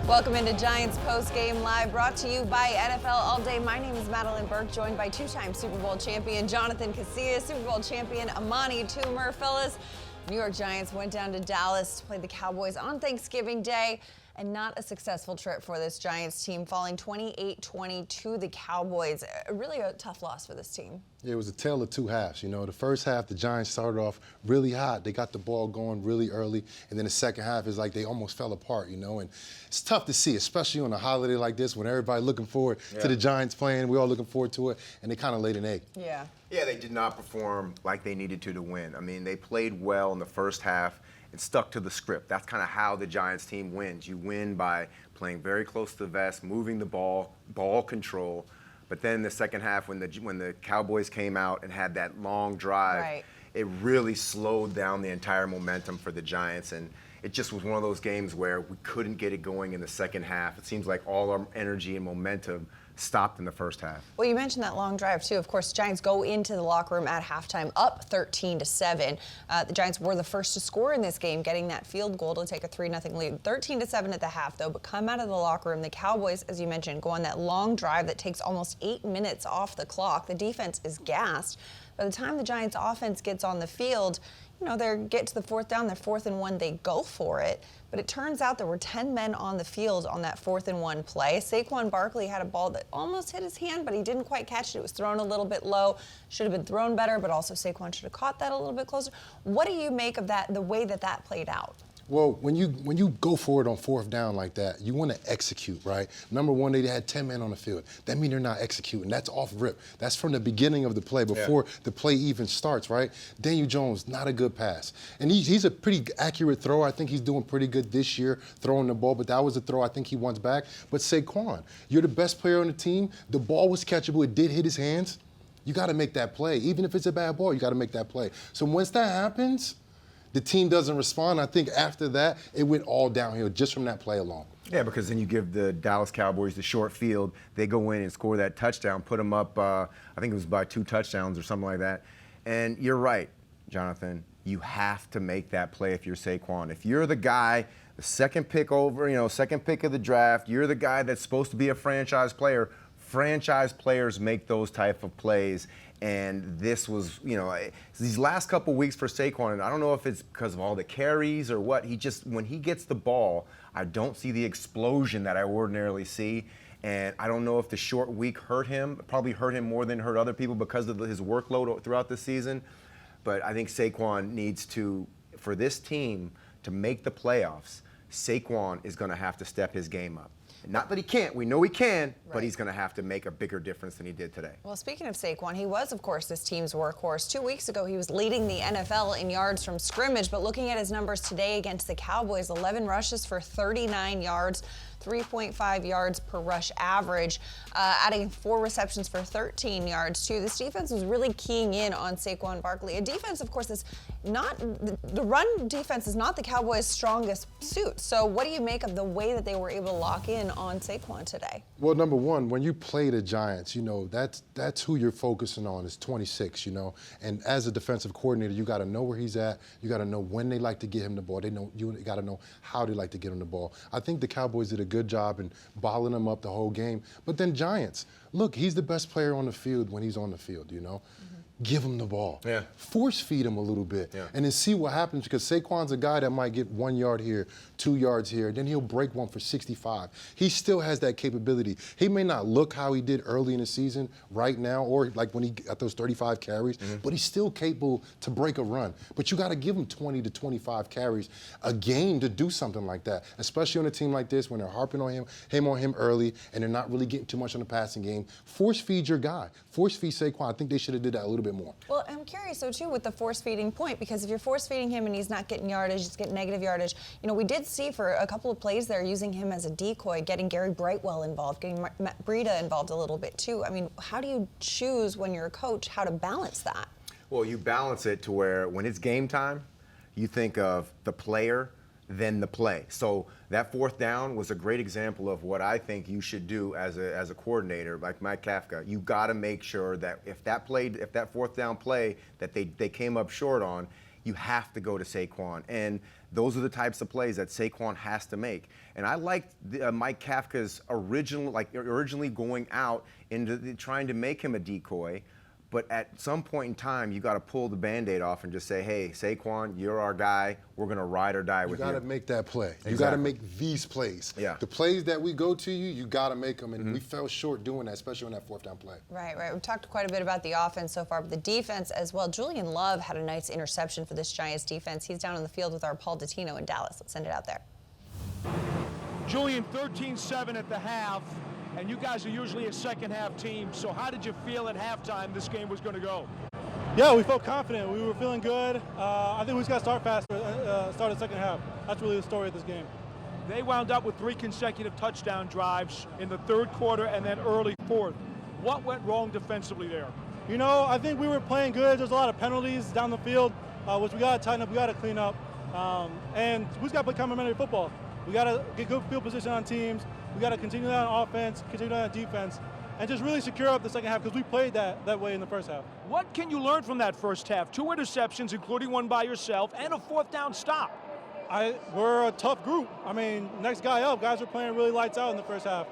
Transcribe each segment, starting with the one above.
Welcome into Giants Postgame Live, brought to you by NFL All Day. My name is Madelyn Burke, joined by two-time Super Bowl champion Jonathon, Casillas, Super Bowl champion Amani, Toomer. Fellas, New York Giants went down to Dallas to play the Cowboys on Thanksgiving Day, and not a successful trip for this Giants team, falling 28-20 to the Cowboys. Really a tough loss for this team. Yeah, it was a tale of two halves. You know, the first half, the Giants started off really hot. They got the ball going really early, and then the second half is like they almost fell apart, you know, and it's tough to see, especially on a holiday like this when everybody looking forward to the Giants playing. We're all looking forward to it, and they kind of laid an egg. Yeah. Yeah, they did not perform like they needed to win. I mean, they played well in the first half and stuck to the script. That's kind of how the Giants team wins. You win by playing very close to the vest, moving the ball control. But then the second half, when the Cowboys came out and had that long drive, it really slowed down the entire momentum for the Giants. And it just was one of those games where we couldn't get it going in the second half. It seems like all our energy and momentum stopped in the first half. Well, you mentioned that long drive, too. Of course, Giants go into the locker room at halftime up 13-7. The Giants were the first to score in this game, getting that field goal to take a 3-0 lead. 13-7 at the half, though, but come out of the locker room. The Cowboys, as you mentioned, go on that long drive that takes almost 8 minutes off the clock. The defense is gassed. By the time the Giants offense gets on the field, you know, they get to the fourth down, they're 4th and 1, they go for it. But it turns out there were 10 men on the field on that 4th and 1 play. Saquon Barkley had a ball that almost hit his hand, but he didn't quite catch it. It was thrown a little bit low. Should have been thrown better, but also Saquon should have caught that a little bit closer. What do you make of that, the way that played out? Well, when you go for it on 4th down like that, you want to execute, right? Number one, they had 10 men on the field. That means they're not executing. That's off rip. That's from the beginning of the play, before the play even starts, right? Daniel Jones, not a good pass. And he's a pretty accurate thrower. I think he's doing pretty good this year throwing the ball, but that was a throw I think he wants back. But Saquon, you're the best player on the team. The ball was catchable. It did hit his hands. You got to make that play. Even if it's a bad ball, you got to make that play. So once that happens, the team doesn't respond. I think after that, it went all downhill just from that play alone. Yeah, because then you give the Dallas Cowboys the short field. They go in and score that touchdown, put them up, I think it was by 2 touchdowns or something like that. And you're right, Jonathon. You have to make that play if you're Saquon. If you're the guy, the second pick second pick of the draft, you're the guy that's supposed to be a franchise player. Franchise players make those type of plays. And this was, these last couple weeks for Saquon, and I don't know if it's because of all the carries or what, when he gets the ball, I don't see the explosion that I ordinarily see. And I don't know if the short week hurt him. It probably hurt him more than hurt other people because of his workload throughout the season. But I think Saquon needs to, for this team to make the playoffs, Saquon is going to have to step his game up. Not that he can't. We know he can, but he's going to have to make a bigger difference than he did today. Well, speaking of Saquon, he was, of course, this team's workhorse. 2 weeks ago, he was leading the NFL in yards from scrimmage, but looking at his numbers today against the Cowboys, 11 rushes for 39 yards, 3.5 yards per rush average, adding 4 receptions for 13 yards, too. This defense was really keying in on Saquon Barkley. A defense, of course, is not the run defense is not the Cowboys' strongest suit. So what do you make of the way that they were able to lock in on Saquon today? Well, number one, when you play the Giants, that's who you're focusing on is 26, And as a defensive coordinator, you got to know where he's at. You got to know when they like to get him the ball. You got to know how they like to get him the ball. I think the Cowboys did a good job in balling him up the whole game. But then Giants, look, he's the best player on the field when he's on the field, Give him the ball. Yeah. Force feed him a little bit. Yeah. And then see what happens, because Saquon's a guy that might get 1 yard here, 2 yards here, then he'll break one for 65. He still has that capability. He may not look how he did early in the season right now, or like when he got those 35 carries, but he's still capable to break a run. But you got to give him 20 to 25 carries a game to do something like that, especially on a team like this when they're harping on him early, and they're not really getting too much on the passing game. Force feed your guy. Force feed Saquon. I think they should have did that a little bit more. Well, I'm curious, though, too, with the force-feeding point, because if you're force-feeding him and he's not getting yardage, he's getting negative yardage. We did see for a couple of plays there using him as a decoy, getting Gary Brightwell involved, getting Matt Breida involved a little bit, too. I mean, how do you choose when you're a coach how to balance that? Well, you balance it to where when it's game time, you think of the player, then the play. So that 4th down was a great example of what I think you should do as a coordinator, like Mike Kafka. You got to make sure that if that 4th down play that they came up short on, you have to go to Saquon. And those are the types of plays that Saquon has to make. And I liked Mike Kafka's originally going out into trying to make him a decoy. But at some point in time, you got to pull the Band-Aid off and just say, hey, Saquon, you're our guy. We're going to ride or die with you. You got to make that play. Exactly. You got to make these plays. Yeah. The plays that we go to you got to make them. And we fell short doing that, especially on that fourth down play. Right. We've talked quite a bit about the offense so far, but the defense as well. Julian Love had a nice interception for this Giants defense. He's down on the field with our Paul Dottino in Dallas. Let's send it out there. Julian, 13-7 at the half. And you guys are usually a second-half team, so how did you feel at halftime this game was going to go? Yeah, we felt confident. We were feeling good. I think we just got to start faster, start the second half. That's really the story of this game. They wound up with 3 consecutive touchdown drives in the third quarter and then early fourth. What went wrong defensively there? You know, I think we were playing good. There's a lot of penalties down the field, which we got to tighten up, we got to clean up. And we just got to play complementary football. We got to get good field position on teams. We got to continue that on offense, continue that on defense, and just really secure up the second half because we played that way in the first half. What can you learn from that first half? 2 interceptions, including one by yourself, and a 4th down stop. We're a tough group. I mean, next guy up, guys are playing really lights out in the first half.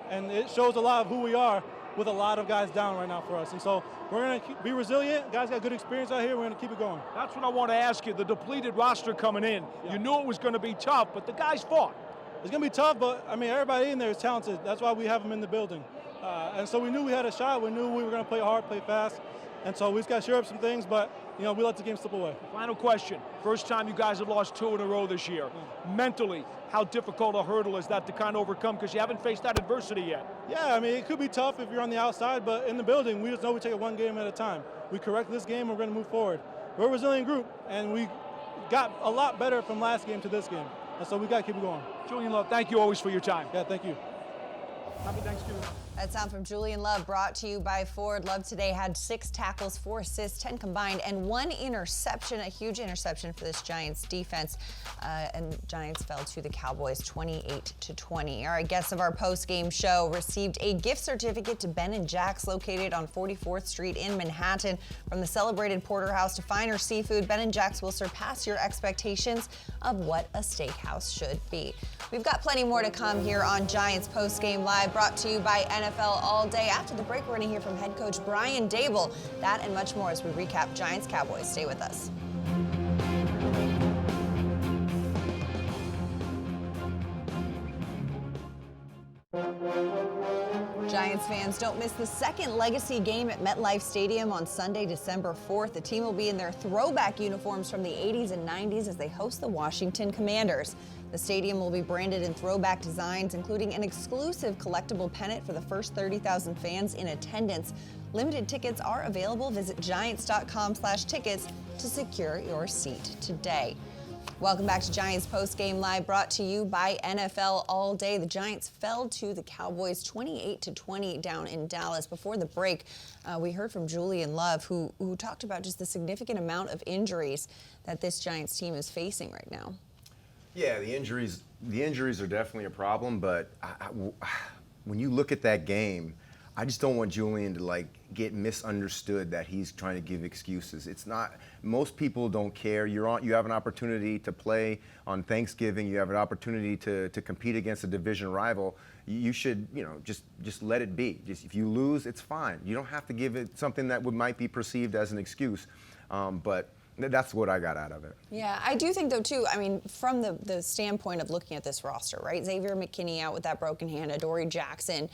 And it shows a lot of who we are with a lot of guys down right now for us. And so we're going to be resilient. Guys got good experience out here. We're going to keep it going. That's what I want to ask you. The depleted roster coming in. Yeah. You knew it was going to be tough, but the guys fought. It's going to be tough, but, I mean, everybody in there is talented. That's why we have them in the building. And so we knew we had a shot. We knew we were going to play hard, play fast. And so we just got to shore up some things, but, you know, we let the game slip away. Final question. First time you guys have lost 2 in a row this year. Yeah. Mentally, how difficult a hurdle is that to kind of overcome because you haven't faced that adversity yet? Yeah, I mean, it could be tough if you're on the outside, but in the building, we just know we take it one game at a time. We correct this game, we're going to move forward. We're a resilient group, and we got a lot better from last game to this game. And so we got to keep it going. Julian Love, thank you always for your time. Yeah, thank you. Happy Thanksgiving. That sound from Julian Love, brought to you by Ford. Love today had 6 tackles, 4 assists, 10 combined, and 1 interception, a huge interception for this Giants defense. And Giants fell to the Cowboys 28-20. All right, guests of our post-game show received a gift certificate to Ben & Jack's located on 44th Street in Manhattan. From the celebrated porterhouse to finer seafood, Ben & Jack's will surpass your expectations of what a steakhouse should be. We've got plenty more to come here on Giants Post-Game Live, brought to you by NFL All Day. After the break, we're going to hear from head coach Brian Daboll. That and much more as we recap Giants Cowboys. Stay with us. Giants fans, don't miss the second legacy game at MetLife Stadium on Sunday, December 4th. The team will be in their throwback uniforms from the 80s and 90s as they host the Washington Commanders. The stadium will be branded in throwback designs, including an exclusive collectible pennant for the first 30,000 fans in attendance. Limited tickets are available. Visit giants.com/tickets to secure your seat today. Welcome back to Giants Post-Game Live, brought to you by NFL All Day. The Giants fell to the Cowboys 28-20 down in Dallas. Before the break, we heard from Julian Love, who talked about just the significant amount of injuries that this Giants team is facing right now. Yeah, the injuries are definitely a problem, but when you look at that game, I just don't want Julian to get misunderstood that he's trying to give excuses. It's not. Most people don't care. You have an opportunity to play on Thanksgiving. You have an opportunity to compete against a division rival. You should, just let it be. Just if you lose, it's fine. You don't have to give it something that might be perceived as an excuse. But that's what I got out of it. Yeah, I do think, though, too, I mean, from the standpoint of looking at this roster, right? Xavier McKinney out with that broken hand, Adoree Jackson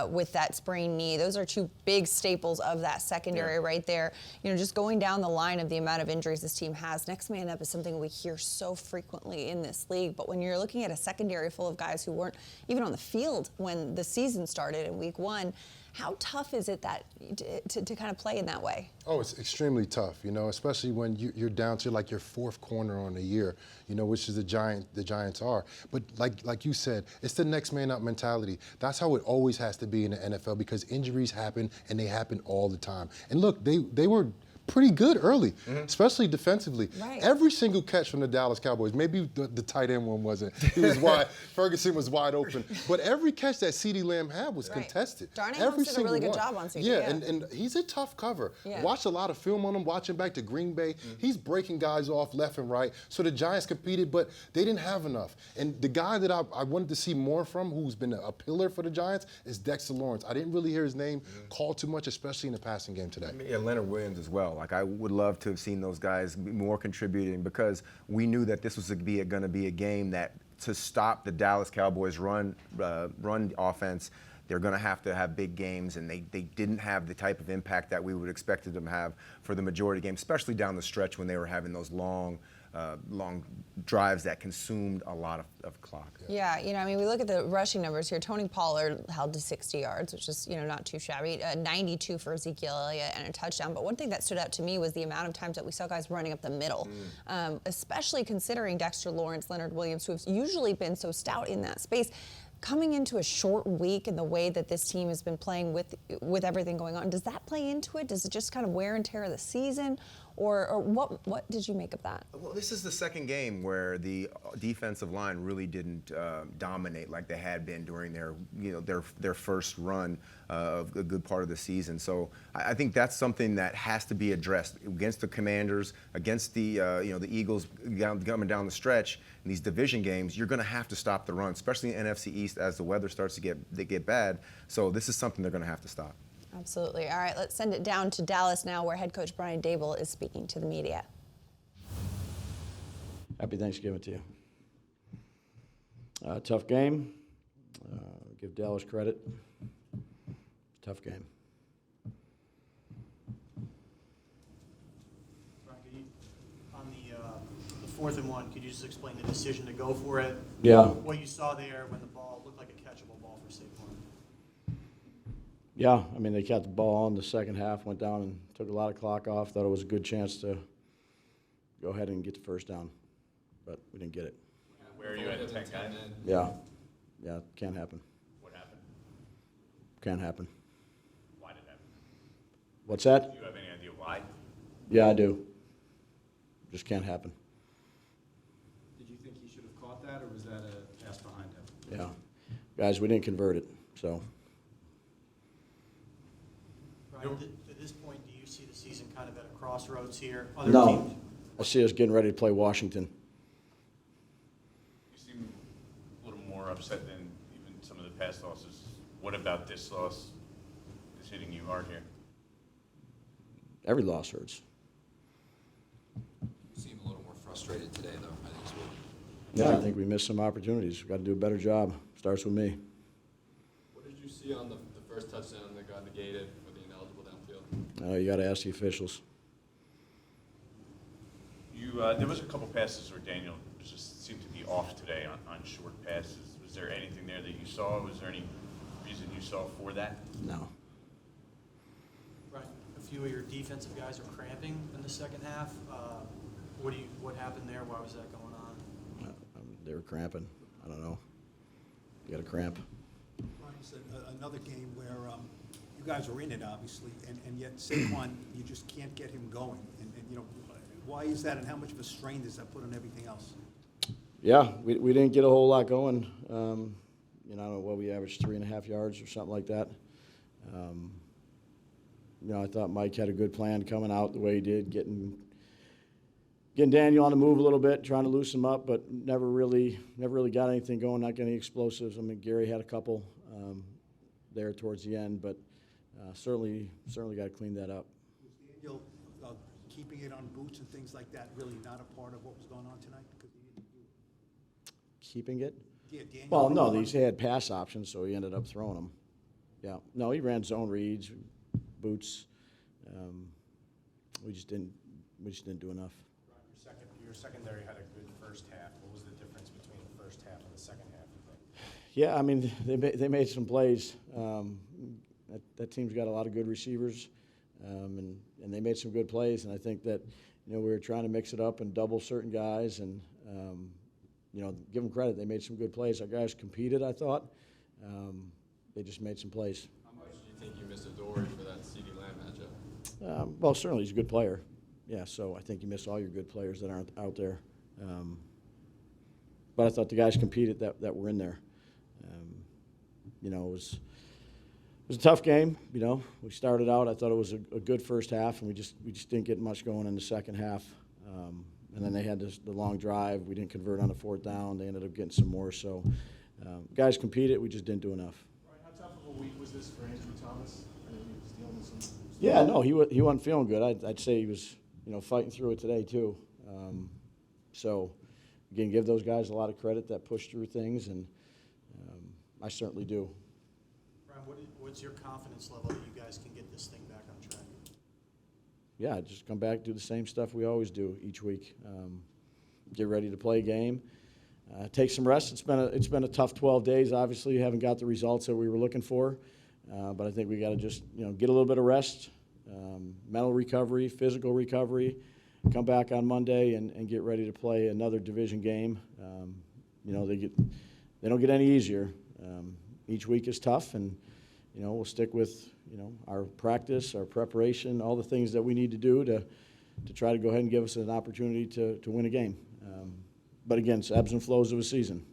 with that sprained knee. Those are 2 big staples of that secondary right there. Just going down the line of the amount of injuries this team has, next man up is something we hear so frequently in this league. But when you're looking at a secondary full of guys who weren't even on the field when the season started in week 1, how tough is it to kind of play in that way? Oh, it's extremely tough, especially when you're down to your 4th corner on the year, which is the Giants are. But like you said, it's the next man up mentality. That's how it always has to be in the NFL because injuries happen and they happen all the time. And look, they were pretty good early, especially defensively. Right. Every single catch from the Dallas Cowboys, maybe the tight end one wasn't. He was wide. Ferguson was wide open. But every catch that CeeDee Lamb had was contested. Darnay every Holmes did a really good one. job on CeeDee. Yeah, and he's a tough cover. Yeah. Watched a lot of film on him, watching back to Green Bay. He's breaking guys off left and right. So the Giants competed, but they didn't have enough. And the guy that I wanted to see more from, who's been a pillar for the Giants, is Dexter Lawrence. I didn't really hear his name called too much, especially in the passing game today. Yeah, Leonard Williams as well. Like, I would love to have seen those guys be more contributing, because we knew that this was going to be a game that, to stop the Dallas Cowboys run offense, they're going to have big games, and they didn't have the type of impact that we would expect them to have for the majority of the game, especially down the stretch when they were having those long drives that consumed a lot of clock. Yeah, I mean, we look at the rushing numbers here. Tony Pollard held to 60 yards, which is, not too shabby. 92 for Ezekiel Elliott and a touchdown. But one thing that stood out to me was the amount of times that we saw guys running up the middle, especially considering Dexter Lawrence, Leonard Williams, who have usually been so stout in that space. Coming into a short week and the way that this team has been playing with everything going on, does that play into it? Does it just kind of wear and tear of the season? Or what did you make of that? Well, this is the second game where the defensive line really didn't dominate like they had been during their first run of a good part of the season. So I think that's something that has to be addressed against the Commanders, against the the Eagles coming down the stretch in these division games. You're going to have to stop the run, especially in NFC East as the weather starts to get bad. So this is something they're going to have to stop. Absolutely. All right, let's send it down to Dallas now, where head coach Brian Daboll is speaking to the media. Happy Thanksgiving to you. Tough game. Give Dallas credit. Tough game. On the 4th and 1, could you just explain the decision to go for it? Yeah. What you saw there when the ball looked like a catchable ball for Saquon? Yeah, I mean, they kept the ball on the second half, went down and took a lot of clock off. Thought it was a good chance to go ahead and get the first down, but we didn't get it. Where are you at 10 guys? Yeah, can't happen. What happened? Can't happen. Why did it happen? What's that? Do you have any idea why? Yeah, I do. Just can't happen. Did you think he should have caught that, or was that a pass behind him? Yeah. Guys, we didn't convert it, so. Brian, at this point, do you see the season kind of at a crossroads here? Other No. teams? I see us getting ready to play Washington. You seem a little more upset than even some of the past losses. What about this loss is hitting you hard here? Every loss hurts. You seem a little more frustrated today, though, I think is what. Yeah, I think we missed some opportunities. We've got to do a better job. Starts with me. What did you see on the first touchdown that got negated for the ineligible downfield? You got to ask the officials. There was a couple passes where Daniel just seemed to be off today on short passes. Was there anything there that you saw? Was there any reason you saw for that? No. Brian, a few of your defensive guys are cramping in the second half. What happened there? Why was that going on? They were cramping. I don't know. You got a cramp. Brian said another game where you guys are in it, obviously, and yet Saquon, you just can't get him going. And why is that, and how much of a strain does that put on everything else? Yeah, we didn't get a whole lot going. I don't know what we averaged, 3.5 yards or something like that. I thought Mike had a good plan coming out the way he did, getting Daniel on the move a little bit, trying to loosen him up, but never really got anything going, not getting explosives. I mean, Gary had a couple there towards the end, but certainly got to clean that up. Was Daniel keeping it on boots and things like that really not a part of what was going on tonight? Because he didn't do it. Keeping it? Yeah, Daniel. Well, no, he had pass options, so he ended up throwing them. Yeah. No, he ran zone reads, boots. We just didn't do enough. Your secondary had a good first half. What was the difference between the first half and the second half, you think? Yeah, I mean, they made some plays. That team's got a lot of good receivers, and they made some good plays. And I think that we were trying to mix it up and double certain guys, and give them credit. They made some good plays. Our guys competed, I thought. They just made some plays. How much do you think you missed Adoree for that CeeDee Lamb matchup? Well, certainly he's a good player. Yeah, so I think you miss all your good players that aren't out there. But I thought the guys competed that were in there. You know, it was a tough game. You know, we started out. I thought it was a good first half, and we just didn't get much going in the second half. And then they had the long drive. We didn't convert on the fourth down. They ended up getting some more. So guys competed. We just didn't do enough. Ryan, how tough of a week was this for Andrew Thomas? I know he was dealing with some. Yeah, no, he wasn't feeling good. I'd say he was, fighting through it today too. So, again, give those guys a lot of credit that pushed through things, and I certainly do. Ryan, what's your confidence level that you guys can get this thing back on track? Yeah, just come back, do the same stuff we always do each week. Get ready to play a game. Take some rest. It's been a tough 12 days. Obviously, you haven't got the results that we were looking for, but I think we got to just get a little bit of rest, mental recovery, physical recovery. Come back on Monday and get ready to play another division game. They don't get any easier. Each week is tough, and we'll stick with our practice, our preparation, all the things that we need to do to try to go ahead and give us an opportunity to win a game. But again, it's ebbs and flows of a season.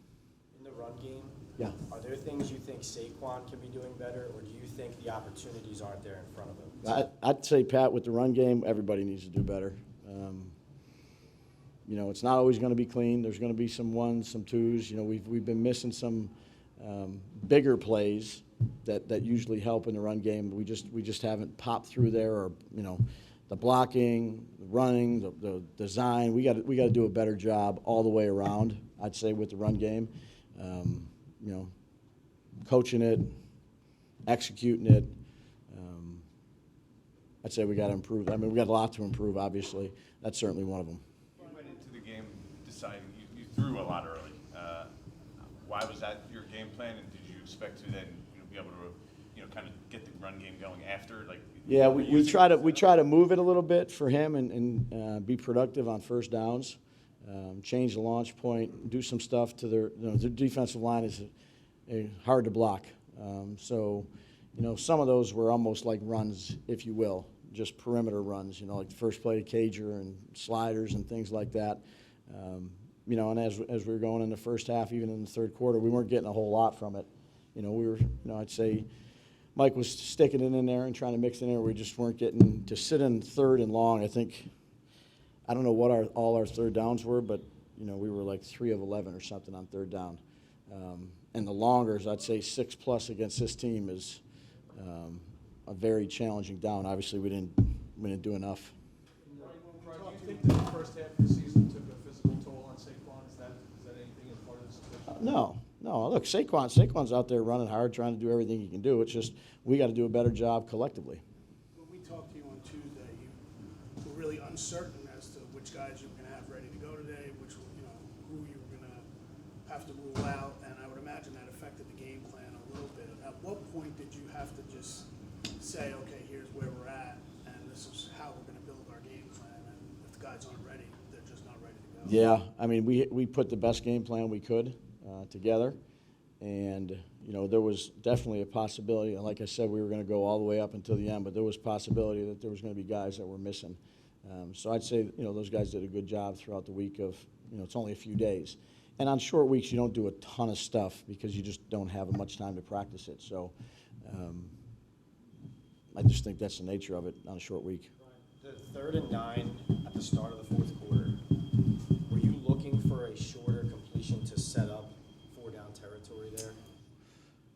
In the run game, yeah. Are there things you think Saquon can be doing better, or do you think the opportunities aren't there in front of him? I'd say, Pat, with the run game, everybody needs to do better. It's not always going to be clean. There's going to be some ones, some twos. We've been missing some bigger plays that usually help in the run game. We just haven't popped through there, or the blocking, the running, the design. We got to do a better job all the way around. I'd say with the run game, coaching it, executing it. I'd say we got to improve. I mean, we got a lot to improve. Obviously, that's certainly one of them. You went into the game deciding you threw a lot early. Why was that your game plan, and did you expect to then be able to kind of get the run game going after? Yeah, we try to move it a little bit for him and be productive on first downs. Change the launch point, do some stuff to their defensive line is hard to block. So some of those were almost like runs, if you will, just perimeter runs. Like the first play of Cager and sliders and things like that. And as we were going in the first half, even in the third quarter, we weren't getting a whole lot from it. We were, I'd say Mike was sticking it in there and trying to mix it in there. We just weren't getting to sit in third and long. I don't know what all our third downs were, but, we were like 3 of 11 or something on third down. And the longers, I'd say 6+ against this team is a very challenging down. Obviously, we didn't do enough. Ryan, do you think that the first half of the season took a physical toll on Saquon? Is that anything as part of this situation? No. Look, Saquon's out there running hard, trying to do everything he can do. It's just we got to do a better job collectively. When we talked to you on Tuesday, you were really uncertain as to which guys you were going to have ready to go today, who you were going to have to rule out, and I would imagine that affected the game plan a little bit. At what point did you have to just say, okay, here's where we're at, and this is how we're going to build our game plan, and if the guys aren't ready, they're just not ready to go? Yeah, I mean, we put the best game plan we could together, and there was definitely a possibility. Like I said, we were going to go all the way up until the end, but there was possibility that there was going to be guys that were missing. So I'd say those guys did a good job throughout the week of it's only a few days, and on short weeks you don't do a ton of stuff because you just don't have much time to practice it. So I just think that's the nature of it on a short week. The 3rd and 9 at the start of the fourth quarter, were you looking for a shorter completion to set up 4-down territory there?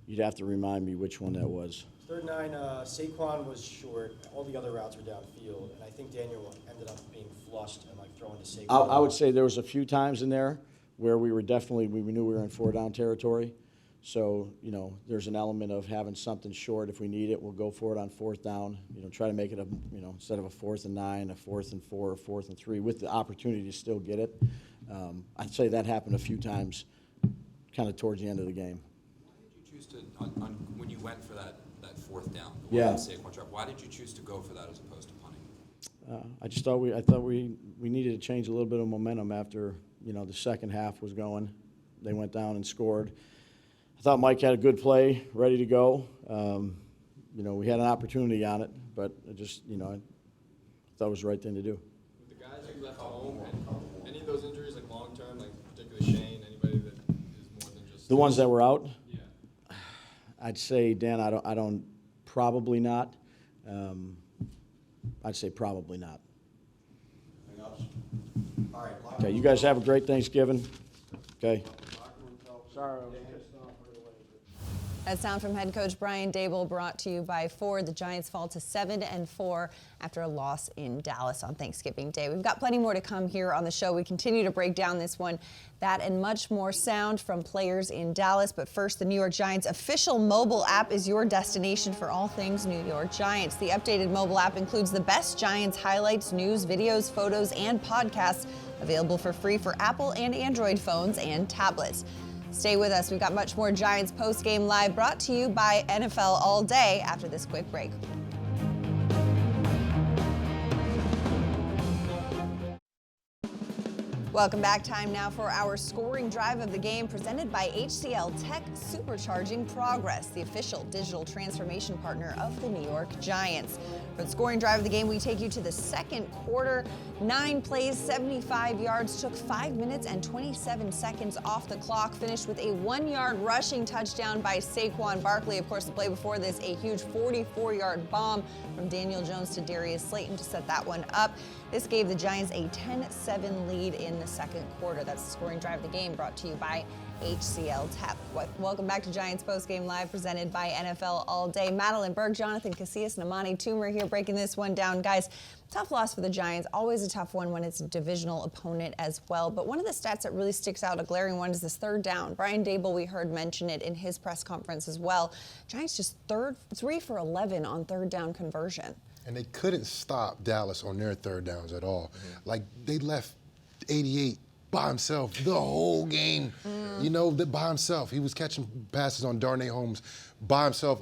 You'd have to remind me which one that was. 3rd and 9, Saquon was short. All the other routes were downfield, and I think Daniel ended up being flushed and throwing to Saquon. I would say there was a few times in there where we knew we were in 4-down territory. So, there's an element of having something short. If we need it, we'll go for it on 4th down. Try to make it instead of a 4th and 9, a 4th and 4, or 4th and 3, with the opportunity to still get it. I'd say that happened a few times, kind of towards the end of the game. Why did you choose to, when you went for that 4th down, yeah, why did you choose to go for that as opposed to punting? I thought we needed to change a little bit of momentum after the second half was going. They went down and scored. I thought Mike had a good play ready to go. We had an opportunity on it, but thought it was the right thing to do. With the guys you left home, and any of those injuries, like long-term, like particularly Shane, anybody that is more than just... The ones that were out? Yeah. I'd say, Dan, I don't probably not. I'd say probably not. All right. Okay, you guys have a great Thanksgiving. Okay. Sorry. That sound from head coach Brian Daboll, brought to you by Ford. The Giants fall to 7-4 after a loss in Dallas on Thanksgiving Day. We've got plenty more to come here on the show. We continue to break down this one, that and much more sound from players in Dallas. But first, the New York Giants official mobile app is your destination for all things New York Giants. The updated mobile app includes the best Giants highlights, news, videos, photos, and podcasts, available for free for Apple and Android phones and tablets. Stay with us. We've got much more Giants Postgame Live, brought to you by NFL All Day, after this quick break. Welcome back. Time now for our scoring drive of the game, presented by HCL Tech, supercharging progress, the official digital transformation partner of the New York Giants. For the scoring drive of the game, we take you to the second quarter. 9 plays, 75 yards, took 5 minutes and 27 seconds off the clock, finished with a 1-yard rushing touchdown by Saquon Barkley. Of course, the play before this, a huge 44-yard bomb from Daniel Jones to Darius Slayton to set that one up. This gave the Giants a 10-7 lead in the second quarter. That's the scoring drive of the game, brought to you by HCL Tech. Welcome back to Giants Postgame Live, presented by NFL All Day. Madelyn Burke, Jonathon, Casillas, and Amani Toomer here breaking this one down. Guys, tough loss for the Giants. Always a tough one when it's a divisional opponent as well. But one of the stats that really sticks out, a glaring one, is this third down. Brian Daboll, we heard mention it in his press conference as well. Giants just 3 for 11 on third down conversion. And they couldn't stop Dallas on their third downs at all. Like, they left 88 by himself the whole game. You know, by himself. He was catching passes on Darnay Holmes by himself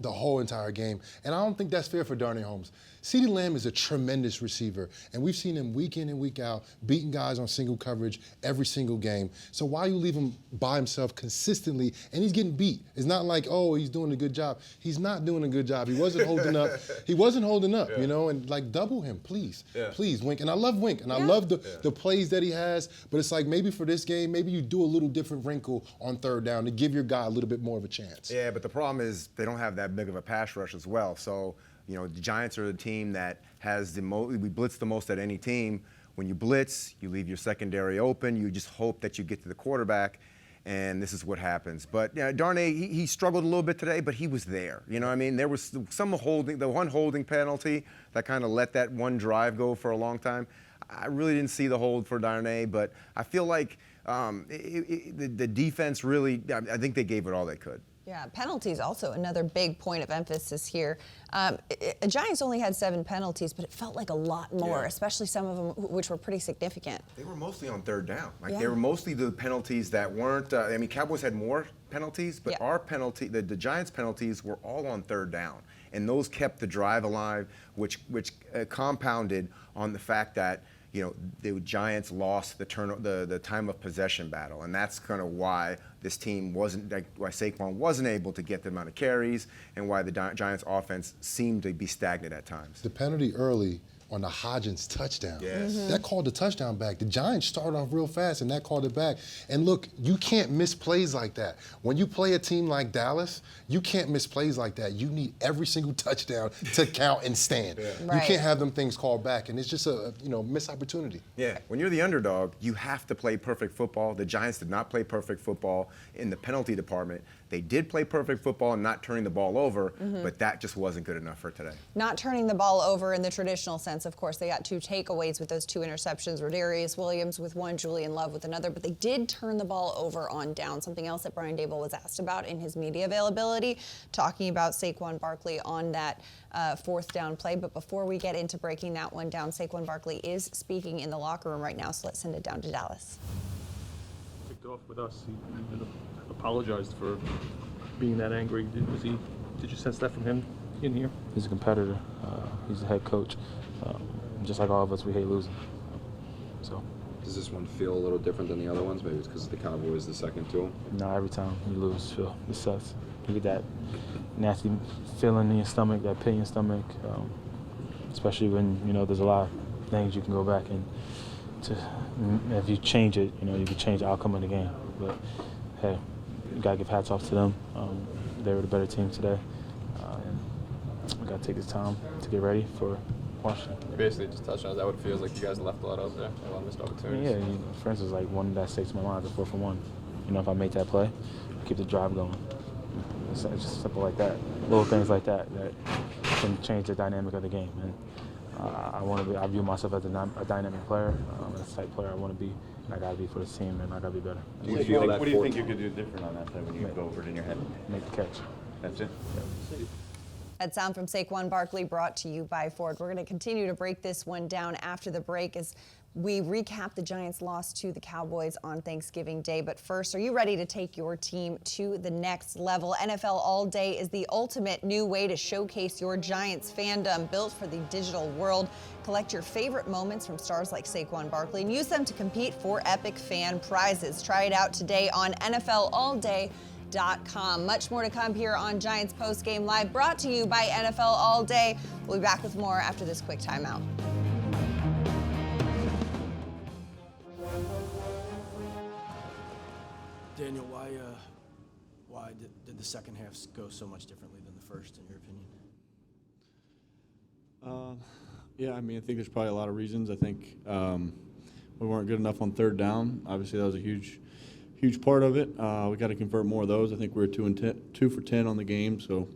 the whole entire game. And I don't think that's fair for Darnay Holmes. CeeDee Lamb is a tremendous receiver, and we've seen him week in and week out beating guys on single coverage every single game. So why you leave him by himself consistently, and he's getting beat? It's not like, oh, he's doing a good job. He's not doing a good job. He wasn't holding up. He wasn't holding up, you know, and like double him, please. Please, Wink. And I love Wink, and I love the plays that he has, but it's like maybe for this game, maybe you do a little different wrinkle on third down to give your guy a little bit more of a chance. Yeah, but the problem is they don't have that big of a pass rush as well. So, you know, the Giants are the team that has the most, we blitz the most at any team. When you blitz, you leave your secondary open. You just hope that you get to the quarterback, and this is what happens. But you know, Darnay, he struggled a little bit today, but he was there. You know what I mean? There was some holding, the one holding penalty that kind of let that one drive go for a long time. I really didn't see the hold for Darnay, but I feel like the defense really, I think they gave it all they could. Yeah, penalties also another big point of emphasis here. Giants only had 7 penalties, but it felt like a lot more, especially some of them which were pretty significant. They were mostly on third down. Like they were mostly the penalties that weren't. I mean, Cowboys had more penalties, but our penalty, the Giants' penalties were all on third down, and those kept the drive alive, which compounded on the fact that, you know, the Giants lost the time of possession battle, and that's kind of why this team wasn't, why Saquon wasn't able to get the amount of carries, and why the Giants' offense seemed to be stagnant at times. The penalty early on the Hodgins touchdown. That called the touchdown back. The Giants started off real fast, and that called it back. And look, you can't miss plays like that. When you play a team like Dallas, you can't miss plays like that. You need every single touchdown to count and stand. You can't have them things called back, and it's just a missed opportunity. Yeah, when you're the underdog, you have to play perfect football. The Giants did not play perfect football in the penalty department. They did play perfect football and not turning the ball over, but that just wasn't good enough for today. Not turning the ball over in the traditional sense. Of course, they got 2 takeaways with those 2 interceptions. Rodarius Williams with 1, Julian Love with another, but they did turn the ball over on down. Something else that Brian Daboll was asked about in his media availability, talking about Saquon Barkley on that 4th down play. But before we get into breaking that one down, Saquon Barkley is speaking in the locker room right now, so let's send it down to Dallas. Kicked off with us. He apologized for being that angry. Did you sense that from him in here? He's a competitor. He's the head coach. Just like all of us, we hate losing. So. Does this one feel a little different than the other ones? Maybe it's because the Cowboys the second to him? No, every time you lose, Phil, it sucks. You get that nasty feeling in your stomach, that pain in your stomach. especially when, there's a lot of things you can go back and if you change it, you can change the outcome of the game. But, hey, you got to give hats off to them. They were the better team today. We got to take this time to get ready for Washington. You basically just touched on it. Is that what it feels like? You guys left a lot out there, a lot of missed opportunities. Yeah, for instance, like one that sticks to my mind is a 4 for 1. If I make that play, keep the drive going. It's just simple like that. Little things like that can change the dynamic of the game. And I view myself as a dynamic player, a type player I want to be. And I got to be for this team, and I got to be better. What do you think you could do different on that play when you go over it in your head? Make the catch. That's it? Yeah. That sound from Saquon Barkley brought to you by Ford. We're going to continue to break this one down after the break as we recap the Giants' loss to the Cowboys on Thanksgiving Day. But first, are you ready to take your team to the next level? NFL All Day is the ultimate new way to showcase your Giants fandom, built for the digital world. Collect your favorite moments from stars like Saquon Barkley and use them to compete for epic fan prizes. Try it out today on NFLAllDay.com. Much more to come here on Giants Postgame Live, brought to you by NFL All Day. We'll be back with more after this quick timeout. Daniel, why did the second half go so much differently than the first, in your opinion? Yeah, I think there's probably a lot of reasons. I think we weren't good enough on third down. Obviously, that was a huge part of it. We got to convert more of those. I think we were 2 for 10 on the game, so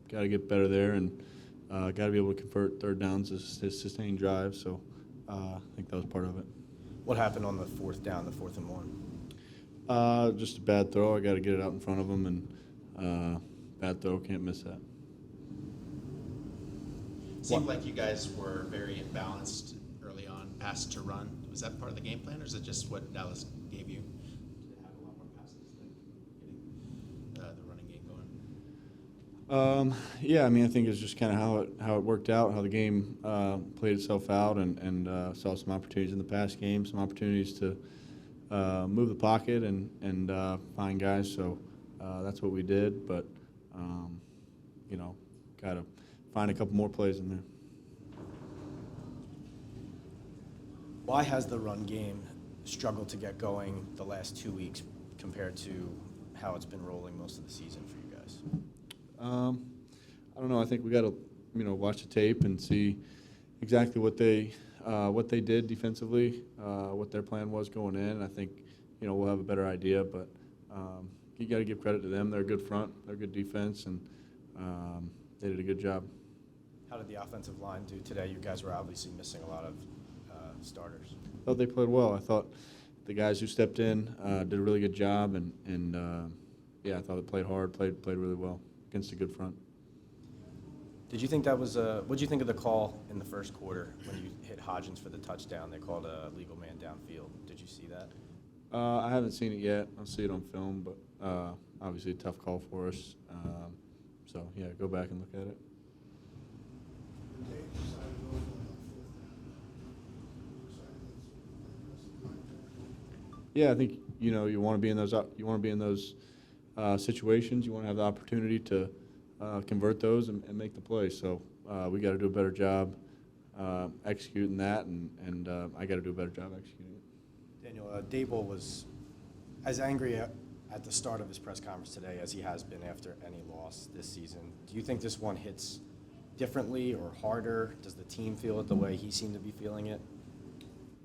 got to get better there and got to be able to convert third downs to sustain drives. So I think that was part of it. What happened on the fourth down, the 4th and 1? Just a bad throw. I got to get it out in front of them, and bad throw, can't miss that. Seemed like you guys were very imbalanced early on, pass to run. Was that part of the game plan, or is it just what Dallas gave you to have a lot more passes, like getting the running game going? Yeah, I think it's just kind of how it worked out, how the game played itself out, and saw some opportunities in the past game, some opportunities to move the pocket and find guys. So that's what we did, but got to find a couple more plays in there. Why has the run game struggled to get going the last 2 weeks compared to how it's been rolling most of the season for you guys? I don't know. I think we got to watch the tape and see exactly what they did defensively, what their plan was going in. I think we'll have a better idea, but you got to give credit to them. They're a good front, they're a good defense, and they did a good job. How did the offensive line do today? You guys were obviously missing a lot of starters. I thought they played well. I thought the guys who stepped in did a really good job, and I thought they played hard, played really well against a good front. Did you think that was what did you think of the call in the first quarter when you hit Hodgins for the touchdown? They called a legal man downfield. Did you see that? I haven't seen it yet. I'll see it on film, but obviously a tough call for us. So, yeah, go back and look at it. Yeah, I think you want to be in those situations. You want to have the opportunity to convert those and make the play. So we got to do a better job executing that, and I got to do a better job executing it. Daniel, Daboll was as angry at the start of his press conference today as he has been after any loss this season. Do you think this one hits differently or harder? Does the team feel it the way he seemed to be feeling it?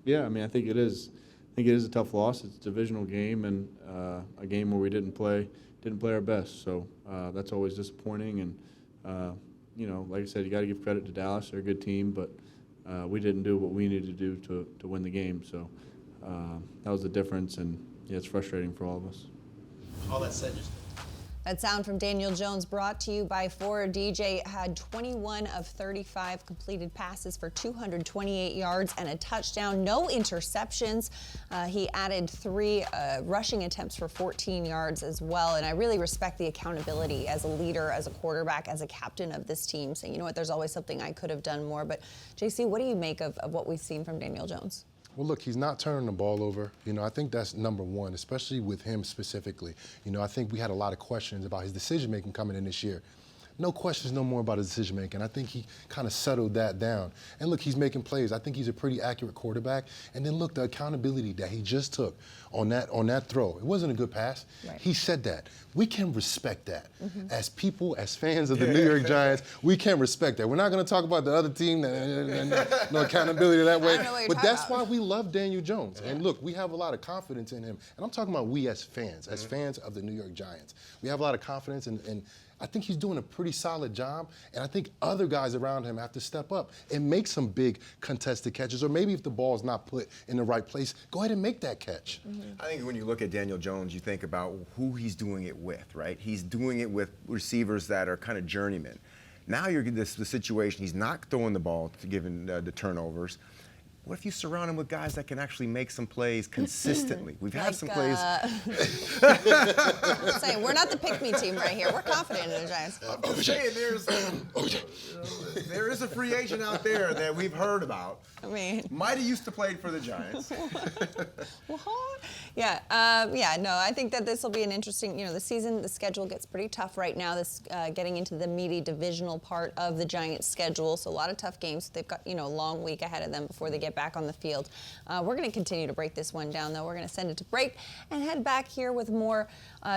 Yeah, I think it is. I think it is a tough loss. It's a divisional game and a game where we didn't play our best. So that's always disappointing. And like I said, you got to give credit to Dallas. They're a good team, but we didn't do what we needed to do to win the game. So that was the difference, and yeah, it's frustrating for all of us. All that said, just That sound from Daniel Jones brought to you by Ford. DJ had 21 of 35 completed passes for 228 yards and a touchdown, no interceptions. He added 3 rushing attempts for 14 yards as well. And I really respect the accountability as a leader, as a quarterback, as a captain of this team, saying, you know what, there's always something I could have done more. But JC, what do you make of what we've seen from Daniel Jones? Well, look, he's not turning the ball over. I think that's number one, especially with him specifically. I think we had a lot of questions about his decision-making coming in this year. no questions no more about his decision making. I think he kind of settled that down. And look, he's making plays. I think he's a pretty accurate quarterback. And then look, the accountability that he just took on that throw. It wasn't a good pass. Right. He said that. We can respect that. As people, as fans of the New York Giants, we can respect that. We're not going to talk about the other team and no accountability that way. I don't know what you're But talking that's about. why we love Daniel Jones. And look, we have a lot of confidence in him. And I'm talking about we as fans of the New York Giants. We have a lot of confidence, and I think he's doing a pretty solid job. And I think other guys around him have to step up and make some big contested catches. Or maybe if the ball's not put in the right place, go ahead and make that catch. I think when you look at Daniel Jones, you think about who he's doing it with, right? He's doing it with receivers that are kind of journeymen. Now you're in the situation, he's not throwing the ball to given the turnovers. What if you surround him with guys that can actually make some plays consistently? We've had some plays. I'm saying, we're not the pick-me team right here. We're confident in the Giants. I'm saying there is a free agent out there that we've heard about. I mean, might have used to play for the Giants. No, I think that this will be an interesting, the schedule gets pretty tough right now, getting into the meaty divisional part of the Giants schedule, so a lot of tough games. They've got, a long week ahead of them before they get back on the field. We're going to continue to break this one down, though. We're going to send it to break and head back here with more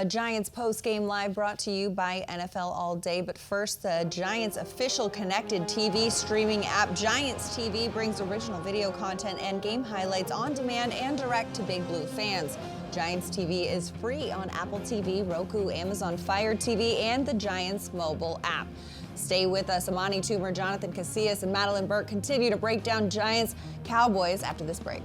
Giants Postgame Live brought to you by NFL All Day. But first, the Giants official connected TV streaming app, Giants TV, brings original video content and game highlights on demand and direct to Big Blue fans. Giants TV is free on Apple TV, Roku, Amazon Fire TV, and the Giants mobile app. Stay with us. Amani, Toomer, Jonathon, Casillas, and Madelyn Burke continue to break down Giants Cowboys after this break.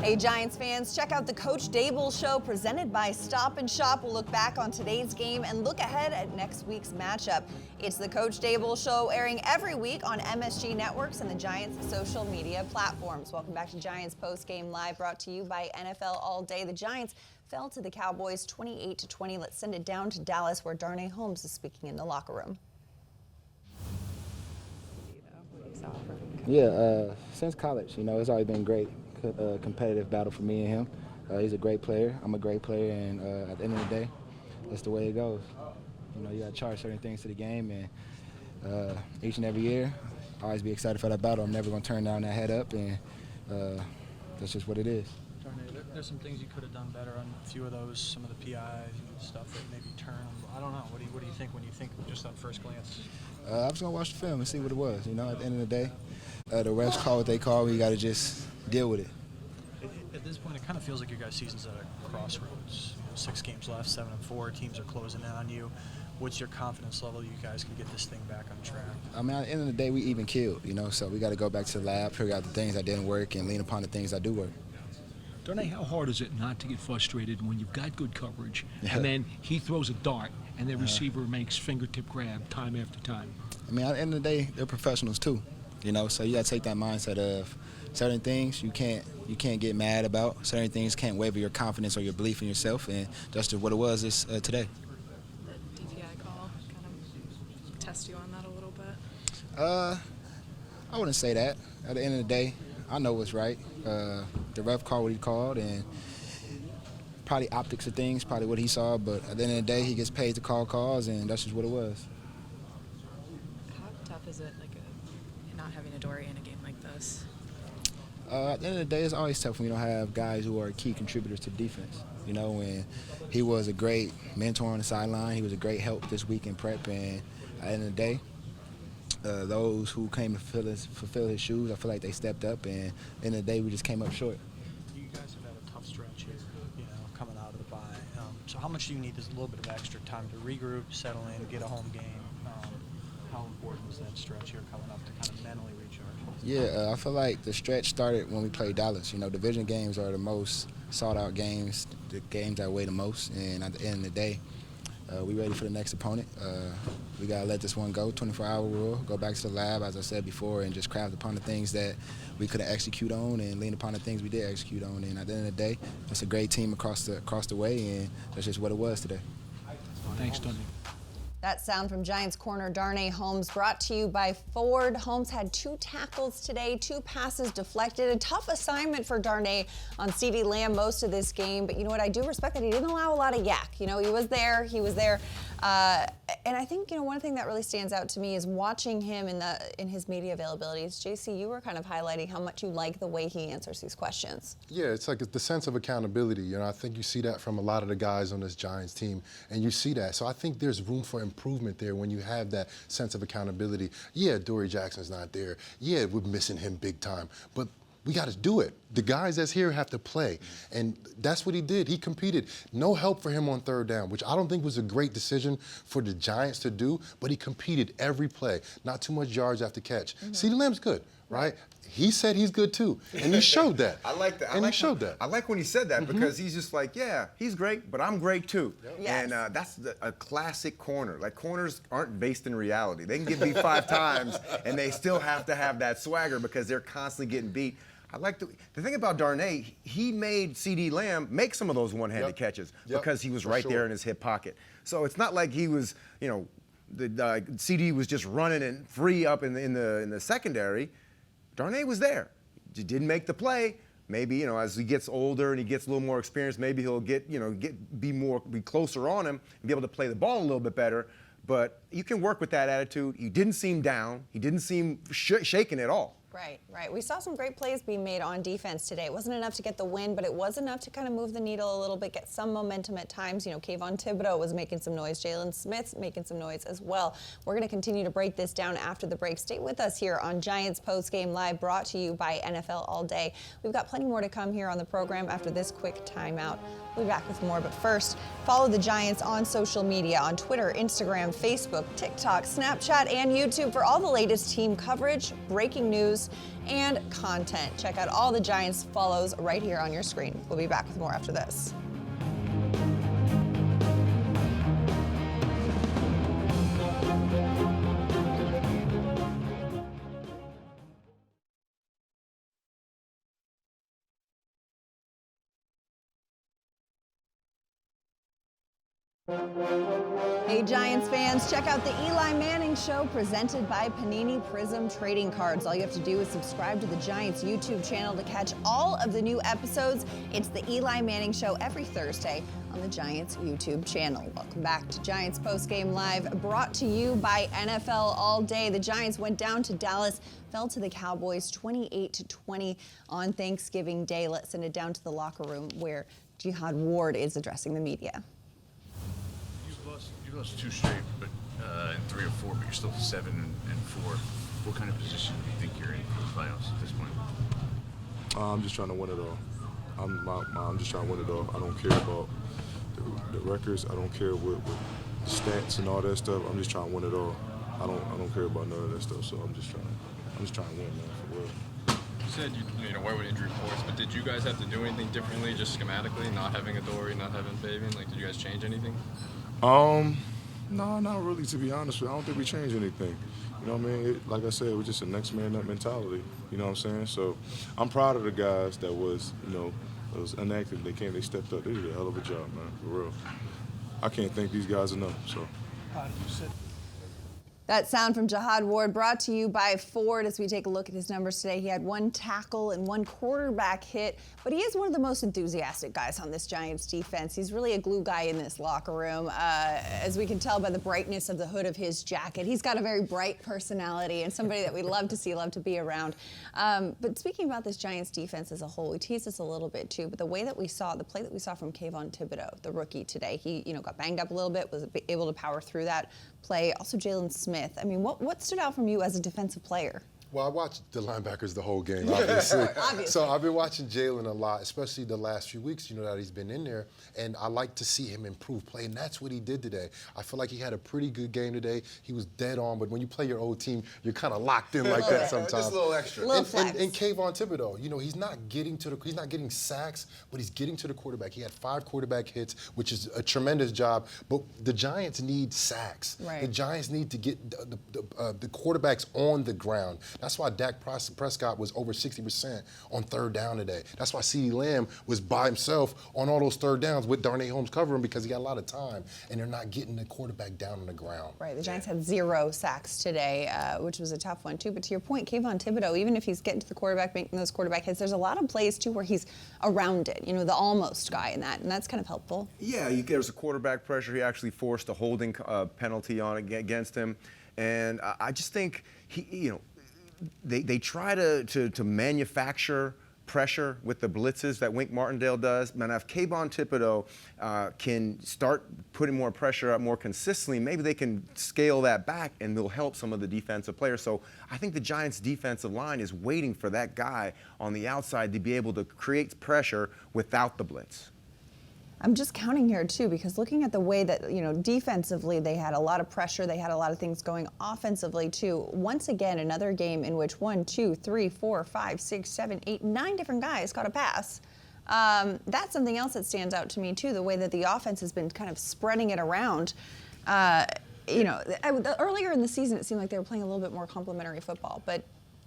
Hey, Giants fans, check out the Coach Daboll Show presented by Stop and Shop. We'll look back on today's game and look ahead at next week's matchup. It's the Coach Daboll Show, airing every week on MSG Networks and the Giants' social media platforms. Welcome back to Giants Postgame Live, brought to you by NFL All Day. The Giants fell to the Cowboys 28-20. Let's send it down to Dallas, where Darnay Holmes is speaking in the locker room. Yeah, since college, it's always been great. Competitive battle for me and him. He's a great player. I'm a great player, and at the end of the day, that's the way it goes. You got to charge certain things to the game, and each and every year, I always be excited for that battle. I'm never going to turn down that head up, and that's just what it is. Darnay, there's some things you could have done better on a few of those, some of the PIs and stuff that maybe turned. I don't know. What do you think when you think just on first glance? I was going to watch the film and see what it was. At the end of the day, the refs call what they call. We got to just deal with it. At this point, it kind of feels like your guys' season's at a crossroads. 6 games left, 7-4. Teams are closing in on you. What's your confidence level you guys can get this thing back on track? I mean, at the end of the day, we even killed, so we got to go back to the lab, figure out the things that didn't work, and lean upon the things that do work. Darnay, how hard is it not to get frustrated when you've got good coverage, and then he throws a dart, and the receiver makes fingertip grab time after time? I mean, at the end of the day, they're professionals too, so you got to take that mindset of certain things you can't get mad about. Certain things can't waver your confidence or your belief in yourself, and that's just what it was today. The DPI call kind of test you on that a little bit? I wouldn't say that. At the end of the day, I know what's right. The ref called what he called, and probably optics of things, probably what he saw, but at the end of the day, he gets paid to call calls, and that's just what it was. How tough is it, not having a Dory in a game like this? At the end of the day, it's always tough when you don't have guys who are key contributors to defense. And he was a great mentor on the sideline. He was a great help this week in prep. And at the end of the day, those who came to fulfill his shoes, I feel like they stepped up. And at the end of the day, we just came up short. You guys have had a tough stretch here, coming out of the bye. So how much do you need this little bit of extra time to regroup, settle in, get a home game? How important was that stretch here coming up to kind of mentally recharge? Yeah, I feel like the stretch started when we played Dallas. Division games are the most sought-out games, the games that weigh the most. And at the end of the day, we ready for the next opponent. We got to let this one go, 24-hour rule, go back to the lab, as I said before, and just craft upon the things that we could execute on and lean upon the things we did execute on. And at the end of the day, it's a great team across the way, and that's just what it was today. Thanks, Tony. That sound from Giants corner Darnay Holmes, brought to you by Ford. Holmes had 2 tackles today, 2 passes deflected. A tough assignment for Darnay on CeeDee Lamb most of this game, but you know what? I do respect that he didn't allow a lot of yak. You know, he was there. And I think, you know, one thing that really stands out to me is watching him in his media availabilities. JC, you were kind of highlighting how much you like the way he answers these questions. Yeah, it's like the sense of accountability. You know, I think you see that from a lot of the guys on this Giants team, and you see that. So I think there's room for improvement there when you have that sense of accountability. Yeah, Dory Jackson's not there. Yeah, we're missing him big time. But we got to do it. The guys that's here have to play. And that's what he did. He competed. No help for him on 3rd down, which I don't think was a great decision for the Giants to do, but he competed every play. Not too much yards after catch. CeeDee Lamb's good, right? He said he's good too, and he showed that. I like that. He showed that. I like when he said that because he's just like, yeah, he's great, but I'm great too. Yes. And that's a classic corner. Like, corners aren't based in reality. They can get beat 5 times, and they still have to have that swagger because they're constantly getting beat. I like the thing about Darnay, he made CeeDee Lamb make some of those one-handed catches because he was right there in his hip pocket. So it's not like he was, you know, the CD was just running and free up in the secondary. Darnay was there. He didn't make the play. Maybe, you know, as he gets older and he gets a little more experience, maybe he'll be closer on him and be able to play the ball a little bit better. But you can work with that attitude. He didn't seem down. He didn't seem shaken at all. Right. We saw some great plays being made on defense today. It wasn't enough to get the win, but it was enough to kind of move the needle a little bit, get some momentum at times. You know, Kayvon Thibodeau was making some noise. Jalen Smith's making some noise as well. We're going to continue to break this down after the break. Stay with us here on Giants Postgame Live, brought to you by NFL All Day. We've got plenty more to come here on the program after this quick timeout. We'll be back with more, but first, follow the Giants on social media, on Twitter, Instagram, Facebook, TikTok, Snapchat, and YouTube for all the latest team coverage, breaking news, and content. Check out all the Giants follows right here on your screen. We'll be back with more after this. Hey Giants fans, check out the Eli Manning Show presented by Panini Prism Trading Cards. All you have to do is subscribe to the Giants YouTube channel to catch all of the new episodes. It's the Eli Manning Show every Thursday on the Giants YouTube channel. Welcome back to Giants Postgame Live, brought to you by NFL All Day. The Giants went down to Dallas, fell to the Cowboys 28-20 on Thanksgiving Day. Let's send it down to the locker room where Jihad Ward is addressing the media. You lost 2 straight, but in 3 or 4, but you're still 7 and 4. What kind of position do you think you're in for the playoffs at this point? I'm just trying to win it all. I'm just trying to win it all. I don't care about the records. I don't care what the stats and all that stuff. I'm just trying to win it all. I don't care about none of that stuff. So I'm just trying to win, man, for real. You said you know why with injury reports, but did you guys have to do anything differently, just schematically, not having a Dory, not having Fabian? Like, did you guys change anything? No, not really, to be honest. I don't think we changed anything. You know what I mean? Like I said, it was just a next man up mentality. You know what I'm saying? So I'm proud of the guys that was inactive. They stepped up. They did a hell of a job, man, for real. I can't thank these guys enough. So. That sound from Jihad Ward, brought to you by Ford. As we take a look at his numbers today, he had 1 tackle and 1 quarterback hit, but he is one of the most enthusiastic guys on this Giants defense. He's really a glue guy in this locker room, as we can tell by the brightness of the hood of his jacket. He's got a very bright personality and somebody that we love to see, love to be around. But speaking about this Giants defense as a whole, we teased this a little bit too, but the play that we saw from Kayvon Thibodeau, the rookie today, he got banged up a little bit, was able to power through that play. Also Jalen Smith. I mean, what stood out from you as a defensive player? Well, I watched the linebackers the whole game, obviously. So I've been watching Jalen a lot, especially the last few weeks, that he's been in there. And I like to see him improve play, and that's what he did today. I feel like he had a pretty good game today. He was dead on, but when you play your old team, you're kind of locked in like that sometimes. Just a little extra. And Kayvon Thibodeau, he's not getting sacks, but he's getting to the quarterback. He had 5 quarterback hits, which is a tremendous job. But the Giants need sacks. Right. The Giants need to get the quarterbacks on the ground. That's why Dak Prescott was over 60% on third down today. That's why CeeDee Lamb was by himself on all those third downs with Darnay Holmes covering because he got a lot of time, and they're not getting the quarterback down on the ground. Right, the Giants had 0 sacks today, which was a tough one too. But to your point, Kayvon Thibodeau, even if he's getting to the quarterback, making those quarterback hits, there's a lot of plays too where he's around it, the almost guy in that, and that's kind of helpful. Yeah, there's a quarterback pressure. He actually forced a holding penalty on against him, and I just think they try to manufacture pressure with the blitzes that Wink Martindale does. Man, if Kayvon Thibodeau can start putting more pressure up more consistently, maybe they can scale that back and they'll help some of the defensive players. So I think the Giants' defensive line is waiting for that guy on the outside to be able to create pressure without the blitz. I'm just counting here too, because looking at the way that, defensively they had a lot of pressure, they had a lot of things going offensively too. Once again, another game in which 1, 2, 3, 4, 5, 6, 7, 8, 9 different guys caught a pass. That's something else that stands out to me too, the way that the offense has been kind of spreading it around. Earlier in the season, it seemed like they were playing a little bit more complementary football, but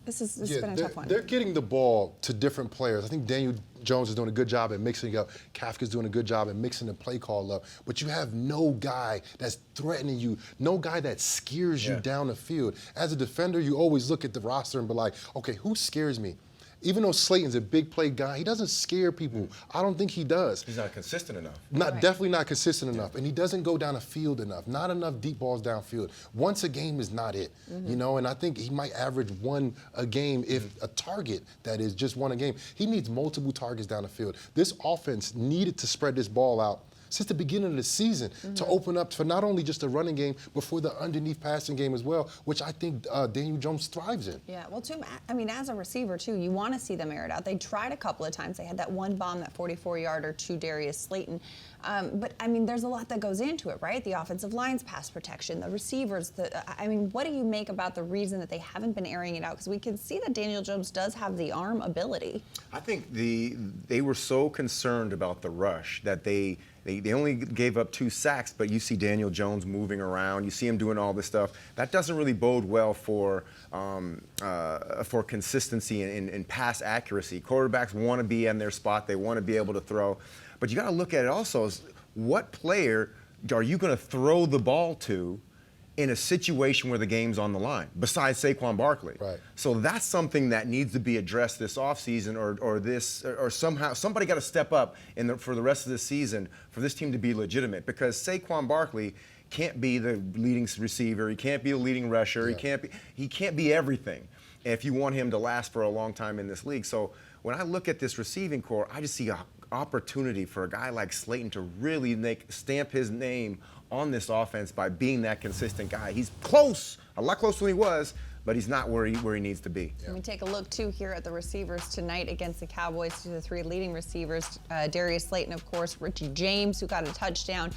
this has been a tough one. They're getting the ball to different players. I think Daniel Jones is doing a good job at mixing it up. Kafka's doing a good job at mixing the play call up. But you have no guy that's threatening you, no guy that scares you down the field. As a defender, you always look at the roster and be like, okay, who scares me? Even though Slayton's a big play guy, he doesn't scare people. I don't think he does. He's not consistent enough. Definitely not consistent enough. And he doesn't go down the field enough. Not enough deep balls downfield. Once a game is not it. And I think he might average 1 a game, if a target, that is, just 1 a game. He needs multiple targets down the field. This offense needed to spread this ball out since the beginning of the season to open up for not only just the running game, but for the underneath passing game as well, which I think Daniel Jones thrives in. Yeah, well, too, as a receiver, too, you want to see them air it out. They tried a couple of times. They had that one bomb, that 44-yarder to Darius Slayton. But there's a lot that goes into it, right? The offensive line's pass protection, the receivers. What do you make about the reason that they haven't been airing it out? Because we can see that Daniel Jones does have the arm ability. I think they were so concerned about the rush that they only gave up 2 sacks, but you see Daniel Jones moving around. You see him doing all this stuff. That doesn't really bode well for consistency in pass accuracy. Quarterbacks want to be in their spot. They want to be able to throw. But you got to look at it also as what player are you going to throw the ball to in a situation where the game's on the line, besides Saquon Barkley. Right. So that's something that needs to be addressed this offseason, or somehow somebody got to step up for the rest of this season for this team to be legitimate, because Saquon Barkley can't be the leading receiver, he can't be the leading rusher, he can't be everything if you want him to last for a long time in this league. So when I look at this receiving core, I just see an opportunity for a guy like Slayton to really stamp his name on this offense by being that consistent guy. He's close, a lot closer than he was, but he's not where he needs to be. Let me take a look, too, here at the receivers tonight against the Cowboys. The 3 leading receivers, Darius Slayton, of course, Richie James, who got a touchdown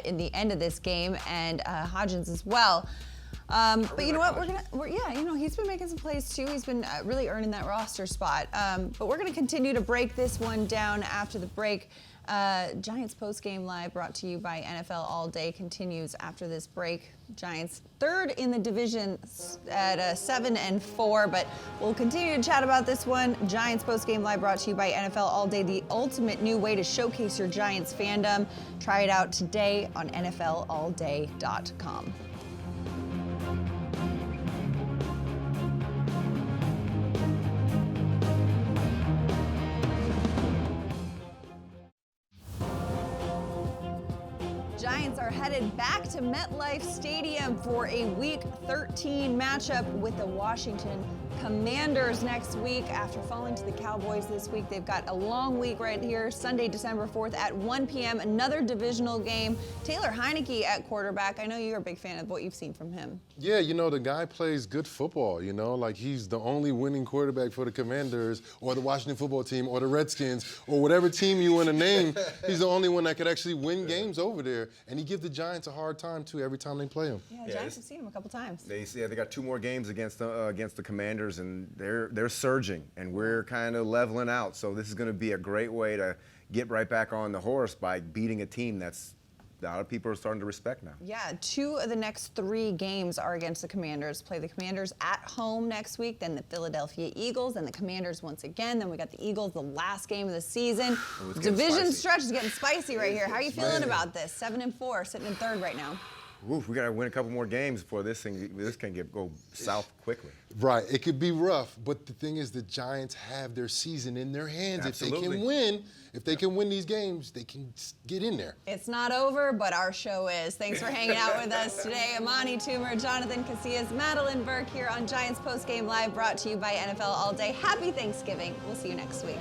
in the end of this game, and Hodgins as well. But you know what? He's been making some plays too. He's been really earning that roster spot. But we're going to continue to break this one down after the break. Giants Postgame Live, brought to you by NFL All Day, continues after this break. Giants 3rd in the division at 7-4, but we'll continue to chat about this one. Giants Postgame Live, brought to you by NFL All Day, the ultimate new way to showcase your Giants fandom. Try it out today on NFLAllDay.com. Giants are headed back to MetLife Stadium for a Week 13 matchup with the Washington Commanders next week. After falling to the Cowboys this week, they've got a long week right here, Sunday, December 4th at 1 p.m., another divisional game. Taylor Heineke at quarterback. I know you're a big fan of what you've seen from him. Yeah, the guy plays good football, like he's the only winning quarterback for the Commanders or the Washington football team or the Redskins or whatever team you want to name. He's the only one that could actually win games over there. And he gives the Giants a hard time, too, every time they play him. Yeah, the Giants have seen him a couple times. They got 2 more games against the Commanders, and they're surging, and we're kind of leveling out. So this is going to be a great way to get right back on the horse by beating a team that's a lot of people are starting to respect now. Yeah, 2 of the next 3 games are against the Commanders. Play the Commanders at home next week, then the Philadelphia Eagles, and the Commanders once again. Then we got the Eagles, the last game of the season. it's getting Division spicy. stretch is getting spicy right here. How are you feeling Man. about this? 7-4, sitting in 3rd right now. Oof, we got to win a couple more games before this can go south quickly. Right, it could be rough, but the thing is the Giants have their season in their hands. Absolutely. If they can win these games, they can get in there. It's not over, but our show is. Thanks for hanging out with us today. Amani, Toomer, Jonathon, Casillas, Madelyn Burke here on Giants Postgame Live, brought to you by NFL All Day. Happy Thanksgiving. We'll see you next week.